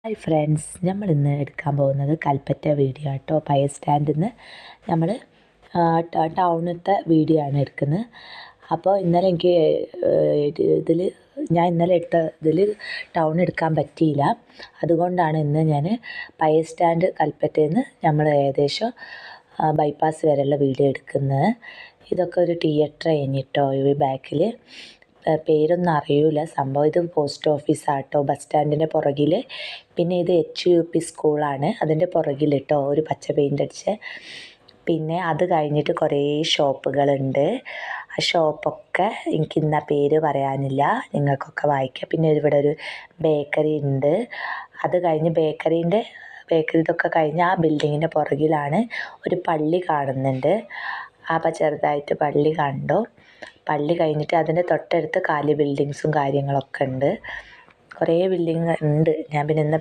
Hi friends, നമ്മൾ ഇന്ന് എടുക്കാൻ പോകുന്നത് കൽപ്പറ്റ വീഡിയോ ആട്ടോ. പഴയ സ്റ്റാൻഡിൽ നിന്ന് നമ്മൾ ടൗണിലത്തെ വീഡിയോ ആണ് എടുക്കുന്നത്. അപ്പോൾ ഇന്നലെ എനിക്ക് ഞാൻ ഇന്നലെ എടുത്തതിൽ ടൗൺ എടുക്കാൻ പറ്റിയില്ല. അതുകൊണ്ടാണ് ഇന്ന് ഞാൻ പഴയ സ്റ്റാൻഡ് കൽപ്പറ്റയിൽ നിന്ന് നമ്മൾ ഏകദേശം ബൈപ്പാസ് വരെയുള്ള വീഡിയോ എടുക്കുന്നത്. ഇതൊക്കെ ഒരു തിയേറ്റർ കഴിഞ്ഞിട്ടോ ഈ ബാക്കിൽ പേരൊന്നും അറിയില്ല. സംഭവം ഇത് പോസ്റ്റ് ഓഫീസാട്ടോ, ബസ് സ്റ്റാൻഡിൻ്റെ പുറകിൽ. പിന്നെ ഇത് HUP സ്കൂളാണ്, അതിൻ്റെ പുറകിലിട്ടോ ഒരു പച്ച പെയിൻ്റ് അടിച്ച്. പിന്നെ അത് കഴിഞ്ഞിട്ട് കുറേ ഷോപ്പുകളുണ്ട്. ആ ഷോപ്പൊക്കെ എനിക്ക് ഇന്ന പേര് പറയാനില്ല, നിങ്ങൾക്കൊക്കെ വായിക്കാം. പിന്നെ ഇവിടെ ഒരു ബേക്കറി ഉണ്ട്. അത് കഴിഞ്ഞ് ബേക്കറി ഇതൊക്കെ കഴിഞ്ഞ് ആ ബിൽഡിങ്ങിൻ്റെ പുറകിലാണ് ഒരു പള്ളി കാണുന്നുണ്ട്. അപ്പോൾ ചെറുതായിട്ട് പള്ളി കണ്ടോ. പള്ളി കഴിഞ്ഞിട്ട് അതിൻ്റെ തൊട്ടടുത്ത് കാലി ബിൽഡിങ്സും കാര്യങ്ങളൊക്കെ ഉണ്ട്. കുറേ ബിൽഡിങ് ഉണ്ട്. ഞാൻ പിന്നെ ഇന്ന്